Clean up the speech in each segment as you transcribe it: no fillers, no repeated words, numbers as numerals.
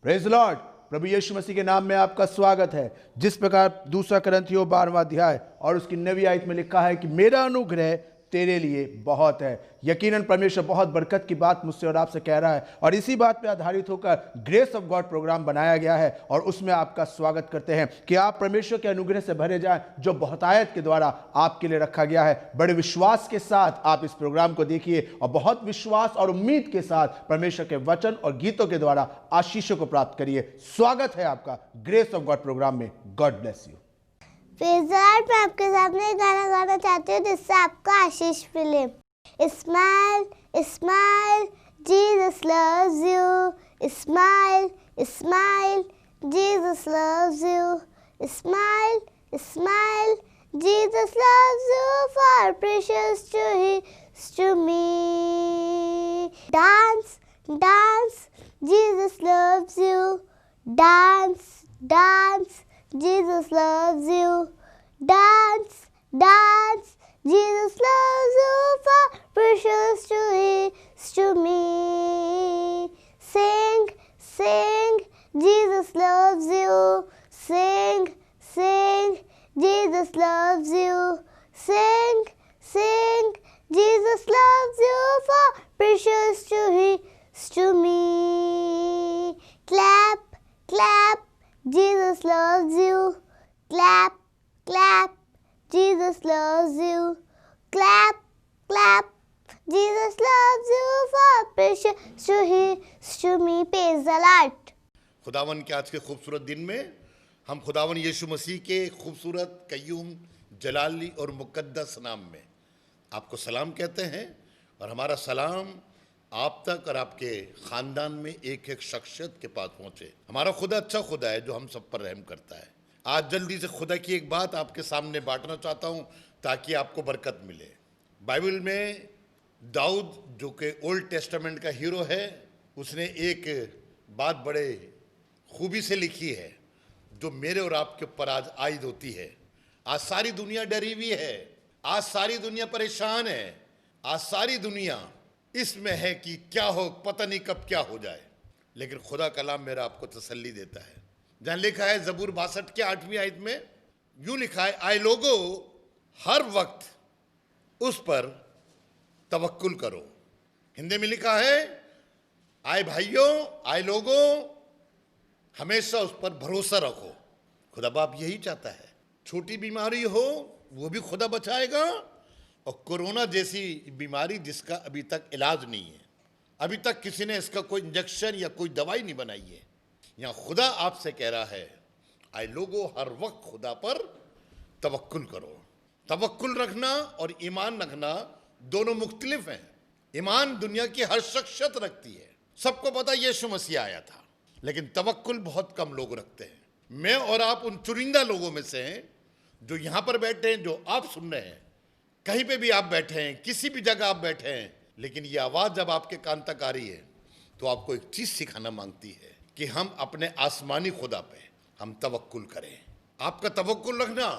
Praise Lord. प्रभु यीशु मसीह के नाम में आपका स्वागत है। जिस प्रकार दूसरा करंथियों 12वां अध्याय और उसकी 9वीं आयत में लिखा है कि मेरा अनुग्रह तेरे लिए बहुत है। यकीनन परमेश्वर बहुत बरकत की बात मुझसे और आपसे कह रहा है और इसी बात पे आधारित होकर ग्रेस ऑफ गॉड प्रोग्राम बनाया गया है और उसमें आपका स्वागत करते हैं कि आप परमेश्वर के अनुग्रह से भरे जाएं जो बहुतायत के द्वारा आपके लिए रखा गया है। बड़े विश्वास के साथ आप इस प्रोग्राम को देखिए और बहुत विश्वास और उम्मीद के साथ परमेश्वर के वचन और गीतों के द्वारा आशीषों को प्राप्त करिए। स्वागत है आपका ग्रेस ऑफ गॉड प्रोग्राम में। God bless you. मैं आपके सामने एक गाना गाना चाहती हूँ जिससे आपको आशीष मिले। Smile smile Jesus loves you, smile smile Jesus loves you, smile smile Jesus loves you, for precious to he to me. Dance dance Jesus loves you, dance dance Jesus loves you. Dance, dance, Jesus loves you, for precious to is to me. Sing, sing, Jesus loves you. Sing, sing, Jesus loves you. Sing, sing, Jesus loves you, for precious to is to me. Clap, clap, Jesus loves you. Clap, clap, Jesus loves you. Clap, clap, Jesus loves you, for precious to His to me. Praise the Lord. खुदावन के आज के खूबसूरत दिन में हम खुदावन यीशु मसीह के खूबसूरत, कय्यूम, जलाली और मुकद्दस नाम में आपको सलाम कहते हैं और हमारा सलाम आप तक और आपके ख़ानदान में एक एक शख्सियत के पास पहुँचे। हमारा खुदा अच्छा खुदा है जो हम सब पर रहम करता है। आज जल्दी से खुदा की एक बात आपके सामने बांटना चाहता हूँ ताकि आपको बरकत मिले। बाइबल में दाऊद जो कि ओल्ड टेस्टामेंट का हीरो है, उसने एक बात बड़े खूबी से लिखी है जो मेरे और आपके ऊपर आज आयद होती है। आज सारी दुनिया डरी हुई है, आज सारी दुनिया परेशान है, आज सारी दुनिया इसमें है कि क्या हो, पता नहीं कब क्या हो जाए। लेकिन खुदा कलाम मेरा आपको तसल्ली देता है। जहाँ लिखा है ज़बूर 62 के 8वीं आयत में यूँ लिखा है, आए लोगो हर वक्त उस पर तवक्कुल करो। हिंदी में लिखा है, आए भाइयों, आए लोगों हमेशा उस पर भरोसा रखो। खुदा बाप यही चाहता है। छोटी बीमारी हो वो भी खुदा बचाएगा और कोरोना जैसी बीमारी जिसका अभी तक इलाज नहीं है, अभी तक किसी ने इसका कोई इंजेक्शन या कोई दवाई नहीं बनाई है, यहाँ खुदा आपसे कह रहा है, आए लोगों हर वक्त खुदा पर तवक्कुल करो। तवक्कुल रखना और ईमान रखना दोनों मुख्तलिफ हैं। ईमान दुनिया की हर शख्सियत रखती है, सबको पता यीशु मसीह आया था, लेकिन तवक्कुल बहुत कम लोग रखते हैं। मैं और आप उन चुनिंदा लोगों में से हैं जो यहाँ पर बैठे हैं, जो आप सुन रहे हैं, कहीं पे भी आप बैठे हैं, किसी भी जगह आप बैठे हैं, लेकिन ये आवाज़ जब आपके कान तक आ रही है तो आपको एक चीज़ सिखाना मांगती है कि हम अपने आसमानी खुदा पे हम तवक्कुल करें। आपका तवक्कुल रखना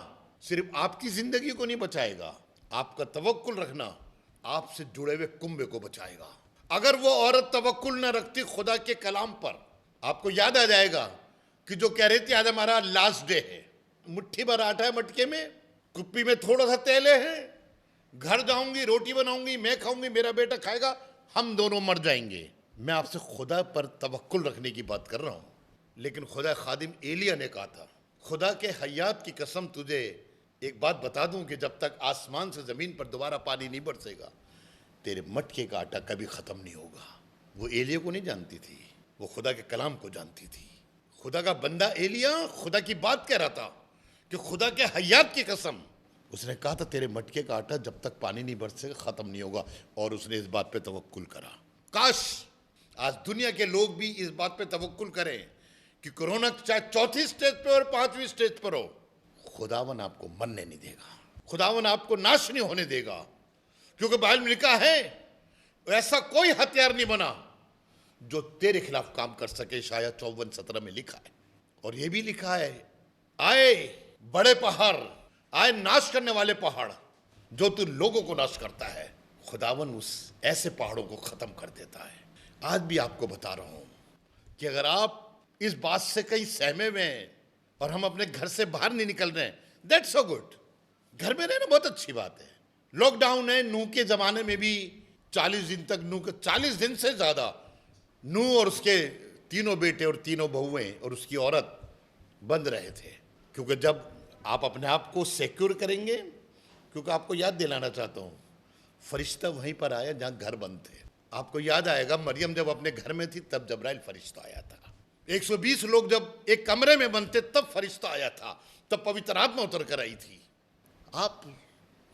सिर्फ आपकी ज़िंदगी को नहीं बचाएगा, आपका तवक्कुल रखना आपसे जुड़े हुए कुंबे को बचाएगा। अगर वो औरत तवक्कुल न रखती खुदा के कलाम पर, आपको याद आ जाएगा कि जो कह रही थी आज हमारा लास्ट डे है, मुट्ठी भर आटा है मटके में, कुप्पी में थोड़ा सा तेल है, घर जाऊंगी, रोटी बनाऊंगी, मैं खाऊंगी, मेरा बेटा खाएगा, हम दोनों मर जाएंगे। मैं आपसे खुदा पर तवक्कुल रखने की बात कर रहा हूँ। लेकिन खुदा खादिम एलिया ने कहा था, खुदा के हयात की कसम तुझे एक बात बता दूं कि जब तक आसमान से ज़मीन पर दोबारा पानी नहीं बरसेगा तेरे मटके का आटा कभी ख़त्म नहीं होगा। वो एलिया को नहीं जानती थी, वो खुदा के कलाम को जानती थी। खुदा का बंदा एलिया खुदा की बात कह रहा था कि खुदा के हयात की कसम, उसने कहा था तेरे मटके का आटा जब तक पानी नहीं बरसेगा ख़त्म नहीं होगा, और उसने इस बात पे तवक्कुल करा। काश आज दुनिया के लोग भी इस बात पे तवक्कुल करें कि कोरोना चाहे चौथी स्टेज पे और 5वीं स्टेज पर हो, खुदावन आपको मरने नहीं देगा, खुदावन आपको नाश नहीं होने देगा। क्योंकि बाइबल में लिखा है ऐसा कोई हथियार नहीं बना जो तेरे खिलाफ काम कर सके। शायद 54:17 में लिखा है। और ये भी लिखा है, आए बड़े पहाड़, आए नाश करने वाले पहाड़, जो तू लोगों को नाश करता है, खुदावन उस ऐसे पहाड़ों को खत्म कर देता है। आज भी आपको बता रहा हूं कि अगर आप इस बात से कहीं सहमे हुए हैं और हम अपने घर से बाहर नहीं निकल रहे हैं, दैट्स सो गुड। घर में रहना बहुत अच्छी बात है। लॉकडाउन है, नूह के जमाने में भी 40 दिन तक 40 दिन से ज्यादा नूह और उसके तीनों बेटे और तीनों बहुएं और उसकी औरत बंद रहे थे, क्योंकि जब आप अपने आप को सिक्योर करेंगे, क्योंकि आपको याद दिलाना चाहता हूं, फरिश्ता वहीं पर आया जहां घर बंद थे। आपको याद आएगा मरियम जब अपने घर में थी तब जब्राइल फरिश्ता आया था। 120 लोग जब एक कमरे में बंद थे तब फरिश्ता आया था, तब पवित्र आत्मा उतर कर आई थी। आप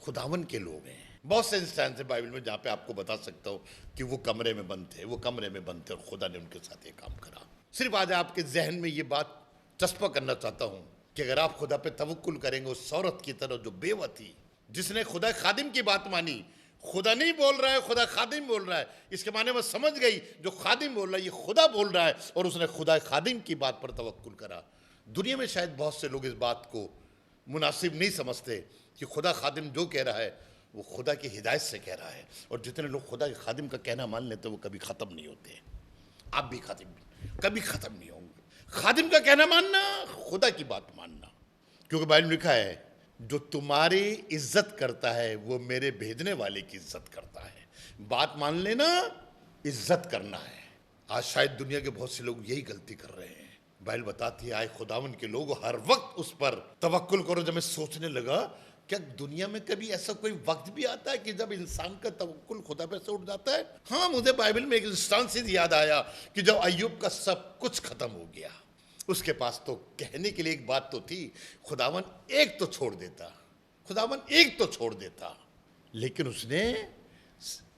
खुदावन के लोग हैं। बहुत से इंस्टेंस है बाइबल में जहां पे आपको बता सकता हूं कि वो कमरे में बंद थे, वो कमरे में बंद थे और खुदा ने उनके साथ ये काम करा। सिर्फ आज आपके जहन में ये बात चस्पा करना चाहता हूं कि अगर आप खुदा पे तवक्कुल करेंगे, उस औरत की तरह जो बेवा थी, जिसने खुदा खादिम की बात मानी, खुदा नहीं बोल रहा है, खुदा खादिम बोल रहा है, इसके माने में समझ गई जो खादिम बोल रहा है ये खुदा बोल रहा है, और उसने खुदा खादिम की बात पर तवक्कुल करा। दुनिया में शायद बहुत से लोग इस बात को मुनासिब नहीं समझते कि खुदा खादिम जो कह रहा है वो खुदा की हिदायत से कह रहा है, और जितने लोग खुदा के खादिम का कहना मान लेते हैं वो कभी ख़त्म नहीं होते। आप भी खादिम कभी ख़त्म नहीं होंगे। खादिम का कहना मानना, खुदा की बात मानना, क्योंकि बाइबल में लिखा है जो तुम्हारी इज्जत करता है वो मेरे भेजने वाले की इज्जत करता है। बात मान लेना, इज्जत करना है। आज शायद दुनिया के बहुत से लोग यही गलती कर रहे हैं। बाइबल बताती है आए खुदावन के लोग हर वक्त उस पर तवक्कुल करो। जब मैं सोचने लगा क्या दुनिया में कभी ऐसा कोई वक्त भी आता है कि जब इंसान का तवक्कुल खुदा पे से उठ जाता है। हाँ, मुझे बाइबल में एक इंस्टांस याद आया कि जब अय्यूब का सब कुछ खत्म हो गया, उसके पास तो कहने के लिए एक बात तो थी, खुदावन एक तो छोड़ देता, खुदावन एक तो छोड़ देता, लेकिन उसने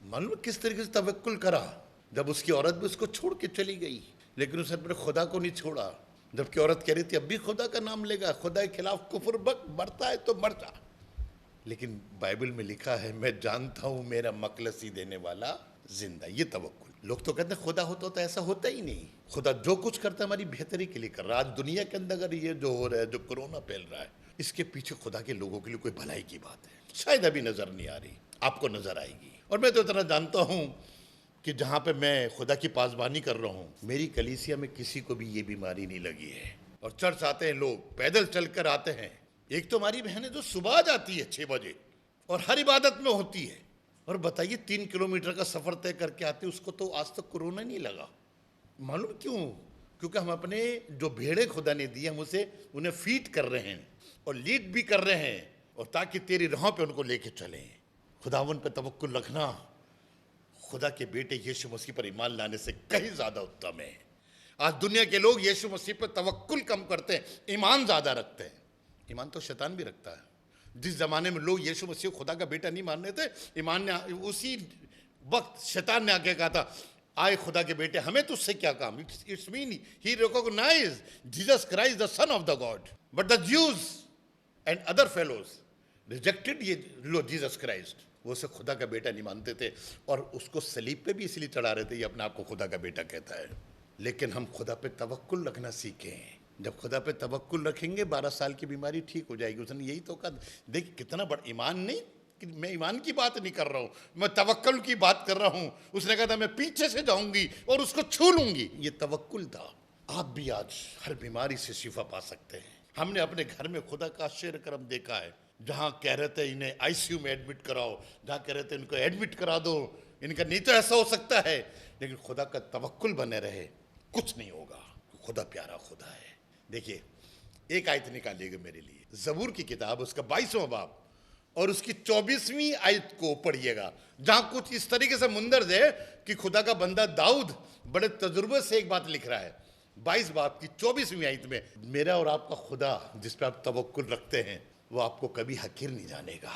मालूम किस तरीके से तवक्कुल करा। जब उसकी औरत भी उसको छोड़ के चली गई, लेकिन उसने अपने खुदा को नहीं छोड़ा। जबकि औरत कह रही थी अब भी खुदा का नाम लेगा, खुदा के खिलाफ कुफर बढ़ता है तो मर जा। लेकिन बाइबल में लिखा है मैं जानता हूं मेरा मकलसी देने वाला जिंदा। ये तवक्कुल। लोग तो कहते हैं खुदा होता तो ऐसा होता ही नहीं। खुदा जो कुछ करता है हमारी बेहतरी के लिए कर रहा है। आज दुनिया के अंदर अगर ये जो हो रहा है, जो कोरोना फैल रहा है, इसके पीछे खुदा के लोगों के लिए कोई भलाई की बात है। शायद अभी नजर नहीं आ रही, आपको नजर आएगी। और मैं तो इतना जानता हूं कि जहां पे मैं खुदा की पासबानी कर रहा हूं, मेरी कलीसिया में किसी को भी ये बीमारी नहीं लगी है। और चर्च आते हैं लोग, पैदल चलकर आते हैं। एक तो हमारी बहनें जो सुबह जाती है 6 बजे और हर इबादत में होती है, और बताइए 3 किलोमीटर का सफर तय करके आती है, उसको तो आज तक कोरोना नहीं लगा। मालूम क्यों? क्योंकि हम अपने जो भेड़े खुदा ने दिए हम उसे उन्हें फीड कर रहे हैं और लीड भी कर रहे हैं, और ताकि तेरी राहों पे उनको लेके चलें। खुदावन पे तवक्कुल रखना खुदा के बेटे यीशु मसीह पर ईमान लाने से कहीं ज्यादा उत्तम है। आज दुनिया के लोग यीशु मसीह पर तवक्कुल कम करते हैं, ईमान ज्यादा रखते हैं। ईमान तो शैतान भी रखता है। जिस जमाने में लोग यीशु मसीह खुदा का बेटा नहीं मान रहे थे, ईमान ने उसी वक्त शैतान ने आके कहा था आए खुदा के बेटे हमें तुझसे क्या काम। It's mean he recognise Jesus Christ the son of the God, but the Jews and other fellows rejected ये लो जीसस क्राइस्ट। वो उसे खुदा का बेटा नहीं मानते थे और उसको सलीब पे भी इसलिए चढ़ा रहे थे, ये अपने आप को खुदा का बेटा कहता है। लेकिन हम खुदा पे तवक्कुल रखना सीखें। जब खुदा पे तवक्कुल रखेंगे 12 साल की बीमारी ठीक हो जाएगी। उसने यही तो कहा। देख कितना बड़ा ईमान, नहीं कि मैं ईमान की बात नहीं कर रहा हूँ, मैं तवक्कुल की बात कर रहा हूँ। उसने कहा था मैं पीछे से जाऊंगी और उसको छू लूंगी, ये तवक्कुल था। आप भी आज हर बीमारी से शिफा पा सकते हैं। हमने अपने घर में खुदा का आश्चर्य कर्म देखा है। जहाँ कह रहे थे इन्हें आईसीयू में एडमिट कराओ, जहाँ कह रहे थे इनको एडमिट करा दो, इनका नहीं तो ऐसा हो सकता है, लेकिन खुदा का तवक्कुल बने रहे, कुछ नहीं होगा। खुदा प्यारा खुदा है। देखिए एक आयत निकालिएगा मेरे लिए, जबूर की किताब उसका 22वां बाब और उसकी 24वीं आयत को पढ़िएगा, जहां कुछ इस तरीके से मुंदरज है कि खुदा का बंदा दाऊद बड़े तजुर्बे से एक बात लिख रहा है। 22 बाब की 24वीं आयत में, मेरा और आपका खुदा जिस पे आप तवक्कुल रखते हैं वो आपको कभी हकीर नहीं जानेगा,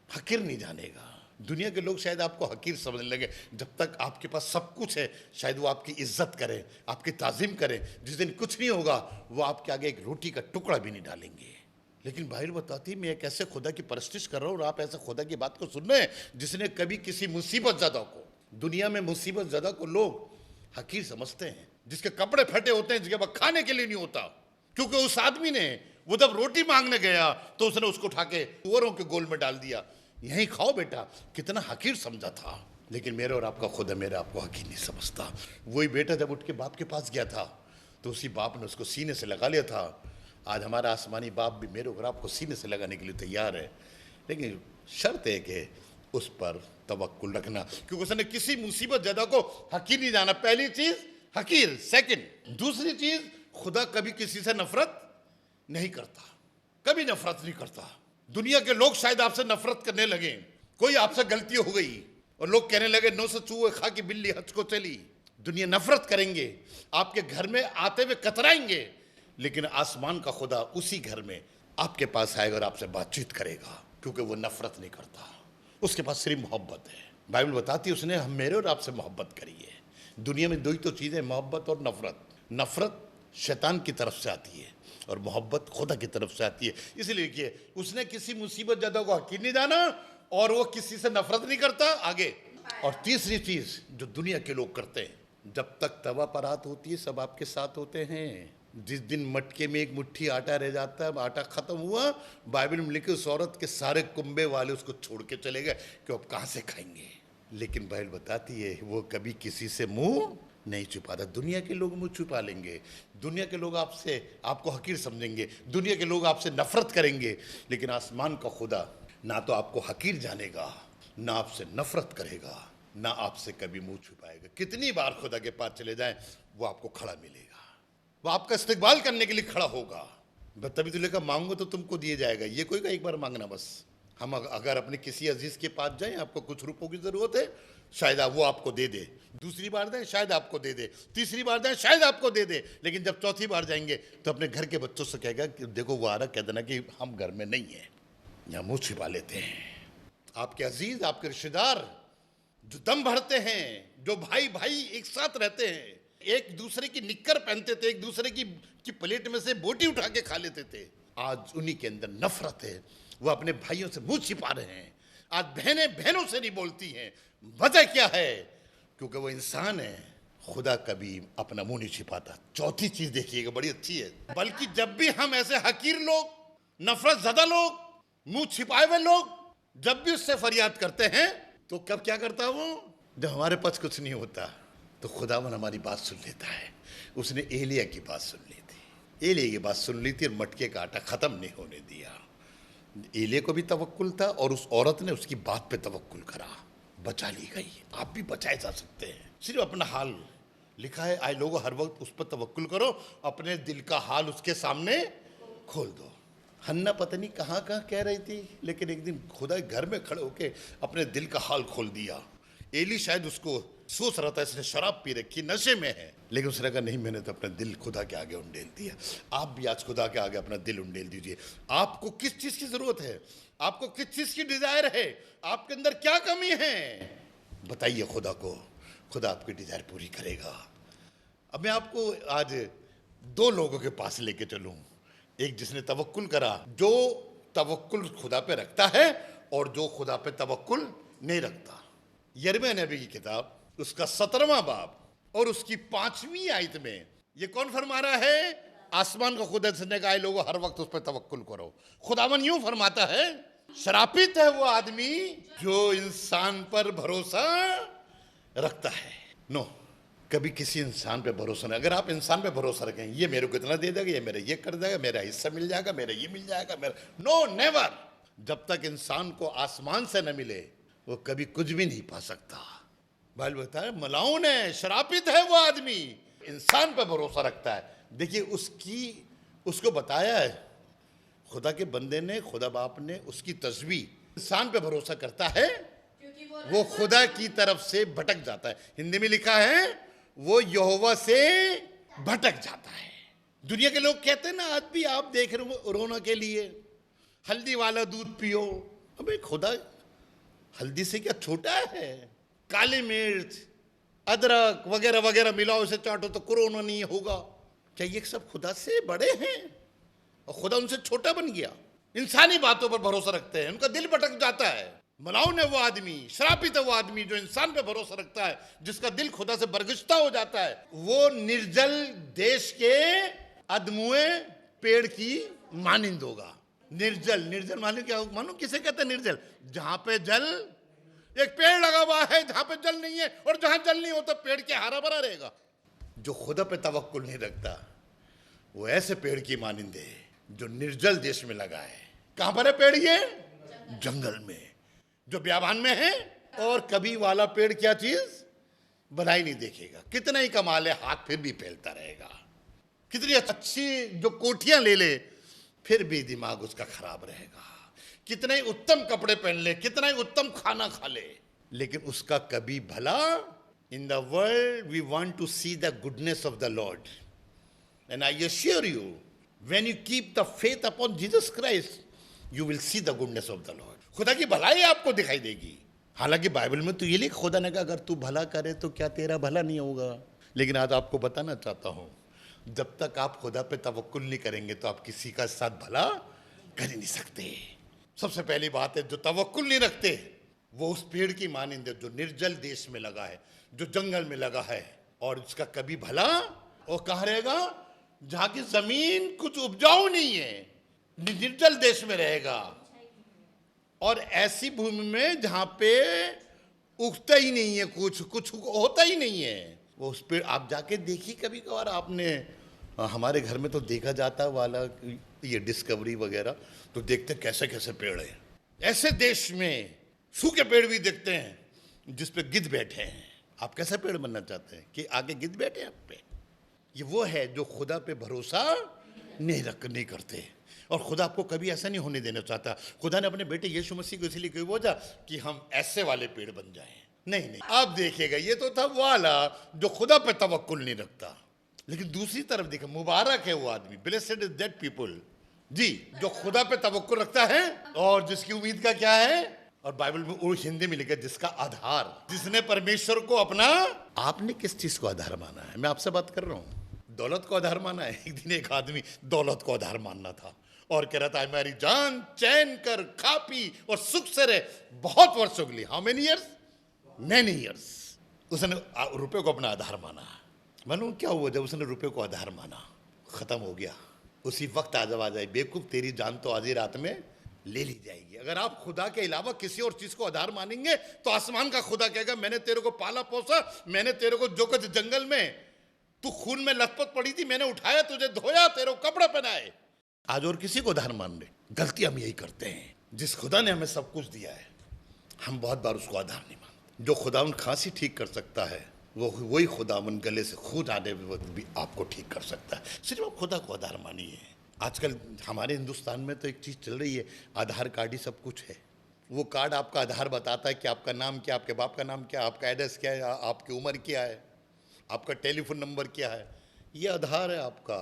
हकीर नहीं जानेगा। दुनिया के लोग शायद आपको हकीर समझने लगे। जब तक आपके पास सब कुछ है शायद वो आपकी इज्जत करें, आपकी ताजीम करें। जिस दिन कुछ नहीं होगा वो आपके आगे एक रोटी का टुकड़ा भी नहीं डालेंगे। लेकिन बाइबल बताती है मैं एक ऐसे खुदा की परस्तिश कर रहा हूँ और आप ऐसे खुदा की बात को सुन रहे हैं जिसने कभी किसी मुसीबत ज़दा को, दुनिया में मुसीबत ज़दा को लोग हकीर समझते हैं, जिसके कपड़े फटे होते हैं, जिसके पास खाने के लिए नहीं होता, क्योंकि उस आदमी ने वो जब रोटी मांगने गया तो उसने उसको उठा के सुअरों के गोल में डाल दिया, यहीं खाओ बेटा। कितना हकीर समझा था। लेकिन मेरे और आपका खुदा मेरे आपको हकीर नहीं समझता। वही बेटा जब उठ के बाप के पास गया था तो उसी बाप ने उसको सीने से लगा लिया था। आज हमारा आसमानी बाप भी मेरे और आपको सीने से लगाने के लिए तैयार है, लेकिन शर्त है कि उस पर तवक्कुल रखना, क्योंकि उसने किसी मुसीबत ज़्यादा को हकीर नहीं जाना। पहली चीज हकीर, सेकंड। दूसरी चीज, खुदा कभी किसी से नफरत नहीं करता, कभी नफरत नहीं करता। दुनिया के लोग शायद आपसे नफरत करने लगे, कोई आपसे गलती हो गई और लोग कहने लगे नो से चूहे खा की बिल्ली हज को चली। दुनिया नफरत करेंगे, आपके घर में आते हुए कतराएंगे, लेकिन आसमान का खुदा उसी घर में आपके पास आएगा और आपसे बातचीत करेगा, क्योंकि वो नफरत नहीं करता, उसके पास सिर्फ मोहब्बत है। बाइबल बताती है उसने हम मेरे और आपसे मोहब्बत करी है। दुनिया में दो ही तो चीज़ें, मोहब्बत और नफरत। नफरत शैतान की तरफ से आती है और मोहब्बत खुदा की तरफ से आती है। इसलिए देखिए, उसने किसी मुसीबत ज़्यादा को हकीर नहीं जाना और वो किसी से नफरत नहीं करता। आगे, और तीसरी चीज़ जो दुनिया के लोग करते हैं, जब तक तवा परात होती है सब आपके साथ होते हैं। जिस दिन मटके में एक मुट्ठी आटा रह जाता है, आटा खत्म हुआ, बाइबल में लिखे उस औरत के सारे कुंबे वाले उसको छोड़ के चले गए कि अब कहाँ से खाएंगे। लेकिन बाइबल बताती है वो कभी किसी से मुंह नहीं छुपाता। दुनिया के लोग मुंह छुपा लेंगे, दुनिया के लोग आपको हकीर समझेंगे, दुनिया के लोग आपसे नफरत करेंगे, लेकिन आसमान का खुदा ना तो आपको हकीर जानेगा, ना आपसे नफरत करेगा, ना आपसे कभी मुंह छुपाएगा। कितनी बार खुदा के पास चले जाएं, वो आपको खड़ा मिलेगा, वो आपका इस्तेकबाल करने के लिए खड़ा होगा। तभी तो लेकर मांगो तो तुमको दिया जाएगा, ये कोई का एक बार मांगना बस। हम अगर अपने किसी अजीज के पास जाएं, आपको कुछ रुपयों की जरूरत है, शायद वो आपको दे दे, दूसरी बार दें शायद आपको दे दे, तीसरी बार दें शायद आपको दे दे, लेकिन जब चौथी बार जाएंगे तो अपने घर के बच्चों से कहेगा कि देखो वो आ रहा, कह देना कि हम घर में नहीं है, या मुंह छिपा लेते हैं। आपके अजीज, आपके रिश्तेदार जो दम भरते हैं, जो भाई भाई एक साथ रहते हैं, एक दूसरे की निक्कर पहनते थे, एक दूसरे की प्लेट में से बोटी उठा के खा लेते थे, आज उन्हीं के अंदर नफरत है। वो अपने भाइयों से मुंह छिपा रहे हैं। आज बहनें बहनों से नहीं बोलती हैं। वजह क्या है? क्योंकि वो इंसान है। खुदा कभी अपना मुंह नहीं छिपाता। चौथी चीज देखिएगा, बड़ी अच्छी है। बल्कि जब भी हम ऐसे हकीर लोग, नफरत ज़दा लोग, मुंह छिपाए हुए लोग जब भी उससे फरियाद करते हैं, तो कब क्या करता है वो? जब हमारे पास कुछ नहीं होता तो खुदावन हमारी बात सुन लेता है। उसने एलिया की बात सुन ली थी, एलिया की बात सुन ली थी और मटके का आटा खत्म नहीं होने दिया। एलिया को भी तवक्कुल था और उस औरत ने उसकी बात पे तवक्कुल करा, बचा ली गई। आप भी बचाए जा सकते हैं, सिर्फ अपना हाल लिखा है, आए लोगों हर वक्त उस पर तवक्कुल करो, अपने दिल का हाल उसके सामने खोल दो। हन्ना पता नहीं कहाँ कहाँ कह रही थी, लेकिन एक दिन खुदा घर में खड़े होके अपने दिल का हाल खोल दिया। एली शायद उसको सोच रहा था इसने शराब पी रखी, नशे में है, लेकिन उसने कहा नहीं, मैंने तो अपना दिल खुदा के आगे उंडेल दिया। आप भी आज खुदा के आगे अपना दिल उंडेल दीजिए। आपको किस चीज़ की ज़रूरत है? आपको किस चीज़ की डिज़ायर है? आपके अंदर क्या कमी है? बताइए खुदा को, खुदा आपकी डिज़ायर पूरी करेगा। अब मैं आपको आज दो लोगों के पास लेके चलूँ, एक जिसने तवक्कुल करा, जो तवक्कुल खुदा पे रखता है, और जो खुदा पे तवक्कुल नहीं रखता। यिर्मयाह नबी की किताब उसका 17वां बाब और उसकी 5वीं आयत में ये कौन फरमा रहा है? आसमान का खुदा ने कहा लोगों हर वक्त उस पर तवक्कुल करो। खुदावन यूं फरमाता है, श्रापित है वो आदमी जो इंसान पर भरोसा रखता है। नो, कभी किसी इंसान पे भरोसा नहीं। अगर आप इंसान पे भरोसा रखें, ये मेरे को इतना दे देगा, ये मेरा ये कर देगा, मेरा हिस्सा मिल जाएगा, मेरा ये मिल जाएगा, मेरा, नो नेवर। जब तक इंसान को आसमान से न मिले वो कभी कुछ भी नहीं पा सकता। बाइबल बताता है मलाउन है, श्रापित है वो आदमी इंसान पे भरोसा रखता है। देखिए उसको बताया है खुदा के बंदे ने, खुदा बाप ने उसकी तस्वीर। इंसान पे भरोसा करता है वो खुदा की तरफ से भटक जाता है। हिंदी में लिखा है वो यहोवा से भटक जाता है। दुनिया के लोग कहते हैं ना, आज भी आप देख रहे हो रोना के लिए हल्दी वाला दूध पियो। अबे खुदा हल्दी से क्या छोटा है? काली मिर्च, अदरक वगैरह वगैरह मिलाओ, इसे चाटो तो कोरोना नहीं होगा। क्या ये सब खुदा से बड़े हैं और खुदा उनसे छोटा बन गया? इंसानी बातों पर भरोसा रखते हैं, उनका दिल भटक जाता है। मलाउन है वो आदमी, श्रापित है वो आदमी जो इंसान पे भरोसा रखता है, जिसका दिल खुदा से बरगश्ता हो जाता है। वो निर्जल देश के अधमुए पेड़ की मानिंद होगा। निर्जल मानो क्या? मानो किसे कहते हैं निर्जल? जहां पे जल, एक पेड़ लगा हुआ है जहां पे जल नहीं है, और जहां जल नहीं हो तो पेड़ के हरा भरा रहेगा। जो खुदा पे तवक्कुल नहीं रखता वो ऐसे पेड़ की मानिंद है जो निर्जल देश में लगा है। कहां पर है पेड़? ये जंगल में, जो बियाबान में है। और कभी वाला पेड़ क्या चीज भलाई नहीं देखेगा। कितना ही कमा ले, हाथ फिर भी फैलता रहेगा। कितनी अच्छी जो कोठियां ले ले, फिर भी दिमाग उसका खराब रहेगा। कितने ही उत्तम कपड़े पहन ले, कितना ही उत्तम खाना खा ले, लेकिन उसका कभी भला। In the world we want to see the goodness of the Lord, and I assure you when you keep the faith upon Jesus Christ you will see the goodness of the Lord. खुदा की भलाई आपको दिखाई देगी। हालांकि Bible में तो ये लिखा, खुदा ने कहा अगर तू भला करे तो क्या तेरा भला नहीं होगा। लेकिन आज आपको बताना चाहता हूं, जब तक आप खुदा पे तवक्कुल नहीं करेंगे तो आप किसी का साथ भला कर ही नहीं सकते। सबसे पहली बात है, जो तवक्कुल नहीं रखते वो उस पेड़ की मानिंद है जो निर्जल देश में लगा है, जो जंगल में लगा है, और उसका कभी भला। और कहाँ रहेगा? जहां की जमीन कुछ उपजाऊ नहीं है, निर्जल देश में रहेगा। और ऐसी भूमि में जहां पे उगता ही नहीं है, कुछ होता ही नहीं है। वो उस पेड़ आप जाके देखिए कभी कभार आपने। हमारे घर में तो देखा जाता वाला ये डिस्कवरी वगैरह, तो देखते कैसे कैसे पेड़ है। ऐसे देश में सूखे पेड़ भी देखते हैं जिस पे गिद्ध बैठे हैं। आप कैसा पेड़ बनना चाहते हैं कि आगे गिद्ध बैठे आप पे? ये वो है जो खुदा पे भरोसा नहीं करते। और खुदा आपको कभी ऐसा नहीं होने देना चाहता। खुदा ने अपने बेटे यीशु मसीह को इसलिए क्यों भेजा कि हम ऐसे वाले पेड़ बन जाएं। नहीं, आप देखिएगा, ये तो था वाला जो खुदा पे तवक्कुल नहीं रखता। लेकिन दूसरी तरफ देखिए, मुबारक है वो आदमी, ब्लेसेड इज दैट पीपल जी, जो खुदा पे तवक्कुल रखता है और जिसकी उम्मीद का क्या है। और बाइबल में वो हिंदी में लिखा है, जिसका आधार, जिसने परमेश्वर को अपना। आपने किस चीज को आधार माना है? मैं आपसे बात कर रहा हूं। दौलत को आधार माना है? एक दिन एक आदमी दौलत को आधार मानना था और कह रहा था मेरी जान चैन कर खा पी और सुख से रहे बहुत वर्षों के लिए। How many years? Many years. उसने रुपए को अपना आधार माना। मालूम क्या हुआ? जब उसने रुपए को आधार माना, खत्म हो गया। उसी वक्त आ जाए, बेवकूफ तेरी जान तो आधी रात में ले ली जाएगी। अगर आप खुदा के अलावा किसी और चीज को आधार मानेंगे तो आसमान का खुदा कहेगा मैंने तेरे को पाला पोसा, मैंने तेरे को जो कुछ जंगल में तू खून में लथपथ पड़ी थी मैंने उठाया, तुझे धोया, तेरे को कपड़े पहनाए। आज और किसी को आधार मान रहे। गलती हम यही करते हैं। जिस खुदा ने हमें सब कुछ दिया है हम बहुत बार उसको आधार नहीं मानते। जो खुदावन खांसी ठीक कर सकता है वो वही खुदावन गले से खून आने वक्त भी आपको ठीक कर सकता है। सिर्फ आप खुदा को आधार मानिए। आजकल हमारे हिंदुस्तान में तो एक चीज़ चल रही है, आधार कार्ड ही सब कुछ है। वो कार्ड आपका आधार बताता है कि आपका नाम क्या, आपके बाप का नाम क्या, आपका एड्रेस क्या है, आपकी उम्र क्या है, आपका टेलीफोन नंबर क्या है। ये आधार है आपका।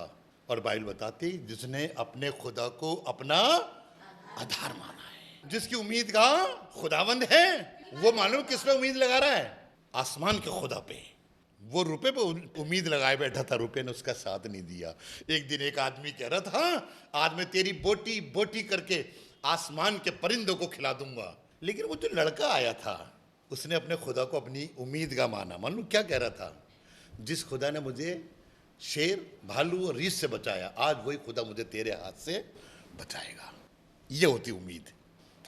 और बाइबल बताती जिसने अपने खुदा को अपना आधार माना है, जिसकी उम्मीद का खुदावंद है, वो मालूम किस पे उम्मीद लगा रहा है? आसमान के खुदा पे। वो रुपए पे उम्मीद लगाए बैठा था, रुपए ने उसका साथ नहीं दिया। एक दिन एक आदमी कह रहा था आज मैं तेरी बोटी बोटी करके आसमान के परिंदों को खिला दूंगा। लेकिन वो जो लड़का आया था उसने अपने खुदा को अपनी उम्मीद का माना। मालूम क्या कह रहा था? जिस खुदा ने मुझे शेर भालू और रीछ से बचाया, आज वही खुदा मुझे तेरे हाथ से बचाएगा। ये होती उम्मीद।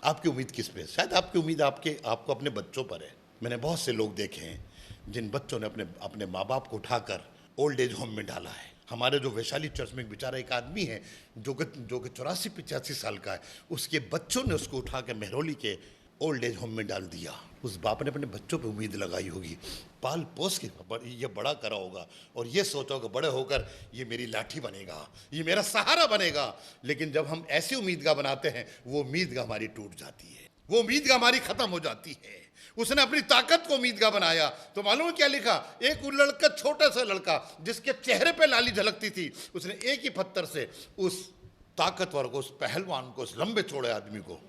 आपकी उम्मीद किस पे? शायद आपकी उम्मीद आपको अपने बच्चों पर है। मैंने बहुत से लोग देखे हैं जिन बच्चों ने अपने माँ बाप को उठाकर ओल्ड एज होम में डाला है। हमारे जो वैशाली चर्च में एक बेचारा एक आदमी है जो कि 84-85 साल का है, उसके बच्चों ने उसको उठा के मेहरौली के ओल्ड एज होम में डाल दिया। उस बाप ने अपने बच्चों पे उम्मीद लगाई होगी, पाल पोस के ये बड़ा करा होगा और ये सोचा होगा बड़े होकर ये मेरी लाठी बनेगा, ये मेरा सहारा बनेगा। लेकिन जब हम ऐसी उम्मीदगाह बनाते हैं वो उम्मीदगाह हमारी टूट जाती है, वो उम्मीदगाह हमारी खत्म हो जाती है। उसने अपनी ताकत को उम्मीदगाह बनाया तो मालूम क्या लिखा? एक लड़का, छोटा सा लड़का जिसके चेहरे पे लाली झलकती थी, उसने एक ही पत्थर से उस ताकतवर को, उस पहलवान को, उस लंबे चौड़े आदमी को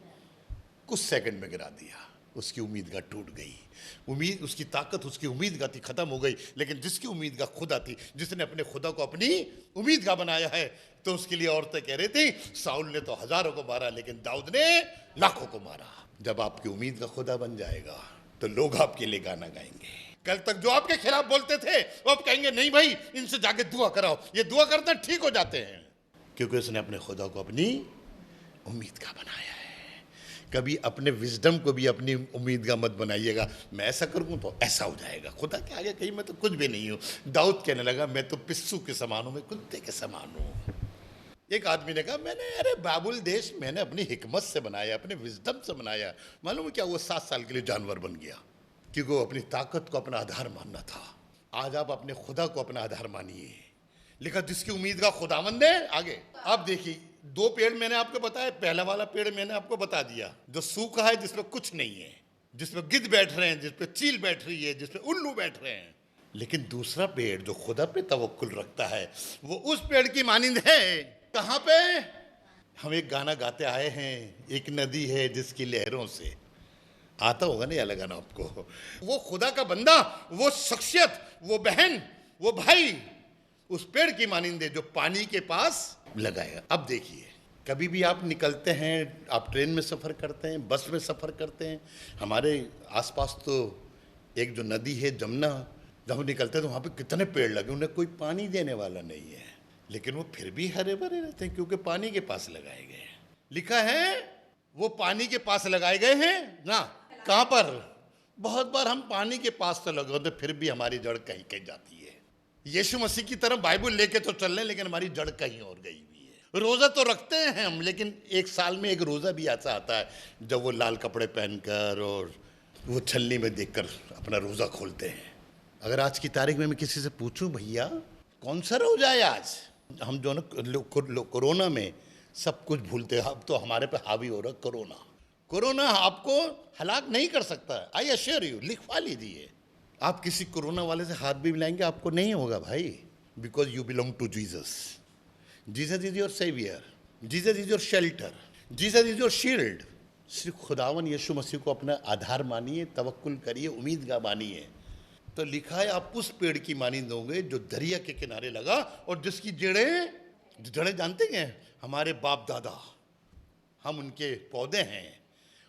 कुछ सेकंड में गिरा दिया। उसकी उम्मीदगाह टूट गई। उम्मीद, उसकी ताकत, उसकी उम्मीदगाह थी, खत्म हो गई। लेकिन जिसकी उम्मीदगाह खुदा थी, जिसने अपने खुदा को अपनी उम्मीदगाह बनाया है, तो उसके लिए औरतें कह रही थी साउल ने तो हजारों को मारा लेकिन दाऊद ने लाखों को मारा। जब आपकी उम्मीद का खुदा बन जाएगा तो लोग आपके लिए गाना गाएंगे। कल तक जो आपके खिलाफ बोलते थे वो आप कहेंगे नहीं भाई इनसे जाके दुआ कराओ, ये दुआ करते ठीक हो जाते हैं, क्योंकि उसने अपने खुदा को अपनी उम्मीद का बनाया है। कभी अपने विजडम को भी अपनी उम्मीद का मत बनाइएगा। मैं ऐसा करूँ तो ऐसा हो जाएगा। खुदा के आगे कहीं मैं तो कुछ भी नहीं हूँ। दाऊद कहने लगा मैं तो पिस्सू के समान हूँ, मैं कुत्ते के समान हूँ। एक आदमी ने कहा मैंने अरे बाबुल देश मैंने अपनी हिकमत से बनाया, अपने विजडम से बनाया। मालूम है क्या, वो 7 साल के लिए जानवर बन गया, क्योंकि वो अपनी ताकत को अपना आधार मानना था। आज आप अपने खुदा को अपना आधार मानिए। लिखा जिसकी उम्मीद का खुदावंद है। आगे आप देखिए 2 पेड़ मैंने आपको बताया। पहला वाला पेड़ मैंने आपको बता दिया जो सूखा है, जिसमें कुछ नहीं है, जिसमें गिद्ध बैठ रहे हैं, जिसपे चील बैठ रही है, जिसपे उल्लू बैठ रहे हैं। लेकिन दूसरा पेड़ जो खुदा पे तवक्कुल रखता है वो उस पेड़ की मानिंद है। कहाँ पे? हम एक गाना गाते आए हैं, एक नदी है जिसकी लहरों से, आता होगा नहीं अलग गाना आपको। वो खुदा का बंदा, वो शख्सियत, वो बहन, वो भाई उस पेड़ की मानिंद है जो पानी के पास लगाएगा। अब देखिए कभी भी आप निकलते हैं, आप ट्रेन में सफ़र करते हैं, बस में सफ़र करते हैं, हमारे आसपास तो एक जो नदी है जमुना, जब हम निकलते हैं तो वहाँ पे कितने पेड़ लगे, उन्हें कोई पानी देने वाला नहीं है, लेकिन वो फिर भी हरे भरे रहते हैं क्योंकि पानी के पास लगाए गए हैं। लिखा है वो पानी के पास लगाए गए हैं ना। कहाँ पर? बहुत बार हम पानी के पास तो लगे होते फिर भी हमारी जड़ कहीं कहीं जाती है। यीशु मसीह की तरफ बाइबल लेके तो चल रहे लेकिन हमारी जड़ कहीं और गई हुई है। रोज़ा तो रखते हैं हम, लेकिन एक साल में एक रोज़ा भी ऐसा आता है जब वो लाल कपड़े पहनकर और वो छलनी में देखकर अपना रोज़ा खोलते हैं। अगर आज की तारीख में मैं किसी से पूछूं भैया कौन सा रोज़ा है आज, हम जो ना कोरोना में सब कुछ भूलते हैं। अब तो हमारे पे हावी हो रहा कोरोना। कोरोना आपको हलाक नहीं कर सकता, आई अश्योर यू। लिखवा लीजिए, आप किसी कोरोना वाले से हाथ भी मिलाएंगे आपको नहीं होगा भाई, because you belong to Jesus. Jesus is your saviour, Jesus is your shelter, Jesus is your shield. सिर्फ खुदावन यीशु मसीह को अपना आधार मानिए, तवक्कुल करिए, उम्मीदगार मानिए, तो लिखा है आप उस पेड़ की मानिंद होंगे जो दरिया के किनारे लगा और जिसकी जड़ें जानते हैं हमारे बाप दादा, हम उनके पौधे हैं,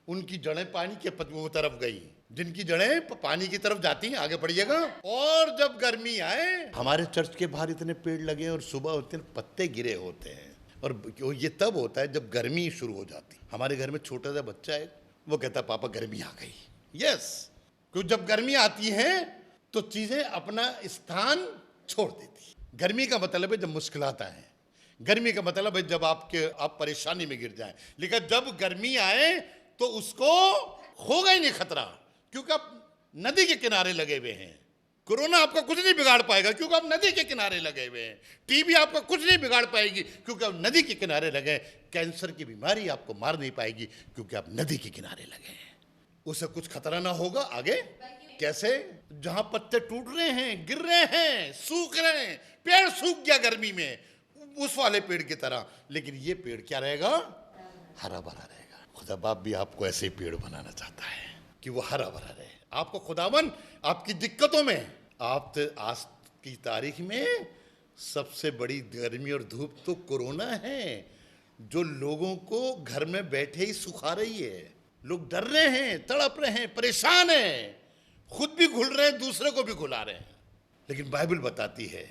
उनकी जड़ें पानी के वो तरफ गई, जिनकी जड़ें पानी की तरफ जाती हैं। आगे बढ़िएगा। और जब गर्मी आए, हमारे चर्च के बाहर इतने पेड़ लगे और सुबह होते पत्ते गिरे होते हैं, और ये तब होता है जब गर्मी शुरू हो जाती। हमारे घर में छोटा सा बच्चा है, वो कहता पापा गर्मी आ गई। यस, क्योंकि जब गर्मी आती है तो चीजें अपना स्थान छोड़ देती। गर्मी का मतलब है जब मुश्किलात आए, गर्मी का मतलब है जब आप परेशानी में गिर जाएं। लेकिन जब गर्मी आए तो उसको होगा ही नहीं खतरा, क्योंकि आप नदी के किनारे लगे हुए हैं। कोरोना आपका कुछ नहीं बिगाड़ पाएगा क्योंकि आप नदी के किनारे लगे हुए हैं। टीबी आपका कुछ नहीं बिगाड़ पाएगी क्योंकि आप नदी के किनारे लगे। कैंसर की बीमारी आपको मार नहीं पाएगी क्योंकि आप नदी के किनारे लगे हैं। उसे कुछ खतरा ना होगा। आगे कैसे? जहां पत्ते टूट रहे हैं, गिर रहे हैं, सूख रहे हैं, पेड़ सूख गया गर्मी में, उस वाले पेड़ की तरह, लेकिन ये पेड़ क्या रहेगा? हरा भरा रहेगा। खुदा बाप भी आपको ऐसे ही पेड़ बनाना चाहता है कि वो हरा भरा रहे। आपको खुदावन आपकी दिक्कतों में, आप तो आज की तारीख में सबसे बड़ी गर्मी और धूप तो कोरोना है जो लोगों को घर में बैठे ही सुखा रही है। लोग डर रहे हैं, तड़प रहे हैं, परेशान हैं, खुद भी घुल रहे हैं, दूसरे को भी घुला रहे हैं। लेकिन बाइबल बताती है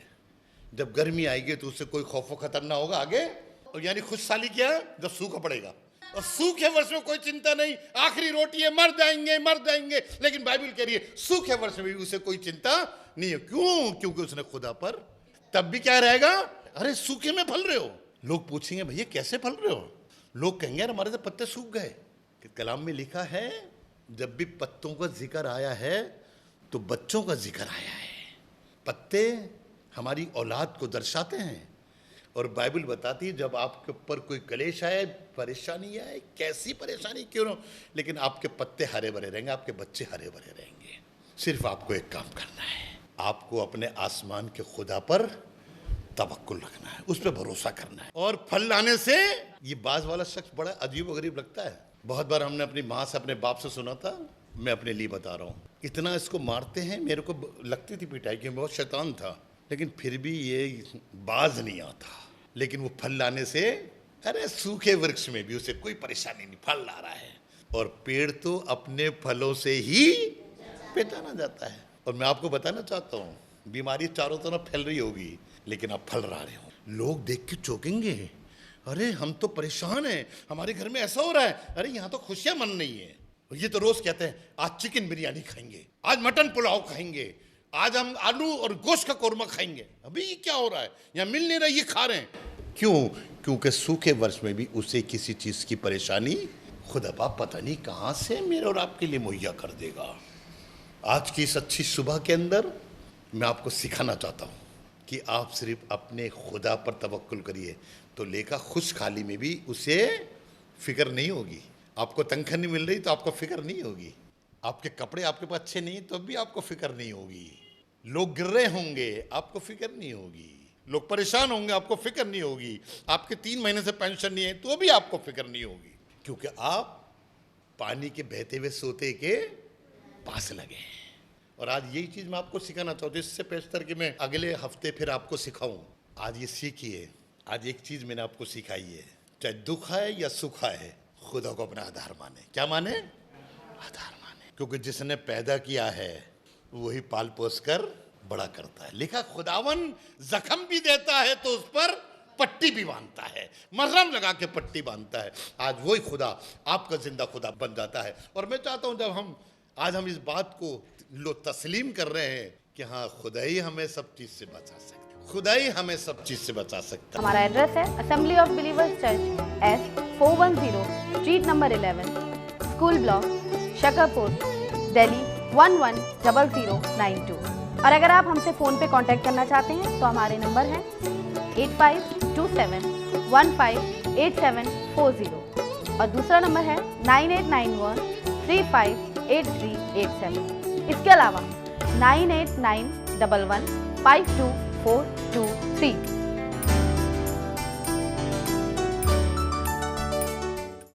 जब गर्मी आएगी तो उससे कोई खौफ खतर ना होगा। आगे, और यानी खुशहाली क्या? जब सूखा पड़ेगा, और सूखे वर्ष में कोई चिंता नहीं, आखिरी रोटी है, मर जाएंगे। लेकिन बाइबल कह रही है सूखे वर्ष में भी उसे कोई चिंता नहीं है। क्यों? क्योंकि उसने खुदा पर तब भी क्या रहेगा? अरे सूखे में फल रहे हो। लोग पूछेंगे भैया कैसे फल रहे हो? लोग कहेंगे यार हमारे तो पत्ते सूख गए। कलाम में लिखा है जब भी पत्तों का जिक्र आया है तो बच्चों का जिक्र आया है। पत्ते हमारी औलाद को दर्शाते हैं, और बाइबल बताती है जब आपके ऊपर कोई कलेश आए, परेशानी आए, कैसी परेशानी क्यों ना, लेकिन आपके पत्ते हरे भरे रहेंगे, आपके बच्चे हरे भरे रहेंगे। सिर्फ आपको एक काम करना है, आपको अपने आसमान के खुदा पर तवक्कुल रखना है, उस पर भरोसा करना है। और फल लाने से, ये बाज वाला शख्स बड़ा अजीब गरीब लगता है। बहुत बार हमने अपनी माँ से, अपने बाप से सुना था, मैं अपने लिए बता रहा हूँ, इतना इसको मारते हैं। मेरे को लगती थी पिटाई की, बहुत शैतान था, लेकिन फिर भी ये बाज नहीं आता। लेकिन वो फल लाने से, अरे सूखे वृक्ष में भी उसे कोई परेशानी नहीं, फल ला रहा है। और पेड़ तो अपने फलों से ही पहचाना जाता है। और मैं आपको बताना चाहता हूँ, बीमारी चारों तरफ फैल रही होगी लेकिन आप फल ला रहे हो, लोग देख के चौंकेंगे, अरे हम तो परेशान हैं, हमारे घर में ऐसा हो रहा है, अरे यहाँ तो खुशियां मन नहीं है। ये तो रोज कहते हैं आज चिकन बिरयानी खाएंगे, आज मटन पुलाव खाएंगे, आज हम आलू और गोश्त का कोरमा खाएंगे। अभी ये क्या हो रहा है, यहाँ मिल नहीं रहा, ये खा रहे हैं। क्यों? क्योंकि सूखे वर्ष में भी उसे किसी चीज की परेशानी खुदा बाप पता नहीं कहां से मेरे और आपके लिए मुहैया कर देगा। आज की इस अच्छी सुबह के अंदर मैं आपको सिखाना चाहता हूं कि आप सिर्फ अपने खुदा पर तवक्कुल करिए तो लेखा खुशहाली में भी उसे फिक्र नहीं होगी। आपको तनख्वाह नहीं मिल रही तो आपको फिक्र नहीं होगी, आपके कपड़े आपके पास अच्छे नहीं तो भी आपको फिक्र नहीं होगी, लोग गिर रहे होंगे आपको फिक्र नहीं होगी, लोग परेशान होंगे आपको फिक्र नहीं होगी, आपके 3 महीने से पेंशन नहीं है तो भी आपको फिक्र नहीं होगी, क्योंकि आप पानी के बहते हुए सोते के पास लगे हैं। और आज यही चीज मैं आपको सिखाना चाहता हूँ, इससे बेहतर कि मैं अगले हफ्ते फिर आपको सिखाऊं। आज ये सीखिए, आज एक चीज मैंने आपको सिखाई है, चाहे दुख है या सुख है, खुदा को अपना आधार माने। क्या माने? आधार माने, क्योंकि जिसने पैदा किया है वही पाल पोस कर बड़ा करता है। लिखा खुदावन जख्म भी देता है तो उस पर पट्टी भी बांधता है, मरहम लगा के पट्टी बांधता है। आज वही खुदा आपका जिंदा खुदा बन जाता है। और मैं चाहता हूं जब आज हम इस बात को तस्लीम कर रहे हैं कि हाँ खुदा ही हमें सब चीज से बचा सकता है, खुदा ही हमें सब चीज से बचा सकता है। हमारा एड्रेस है assembly of believers church, S410 street number 11, school block, Shakarpur, Delhi 110092। और अगर आप हमसे फ़ोन पे कांटेक्ट करना चाहते हैं तो हमारे नंबर हैं 8527158740 और दूसरा नंबर है 9891358387। इसके अलावा 9891152423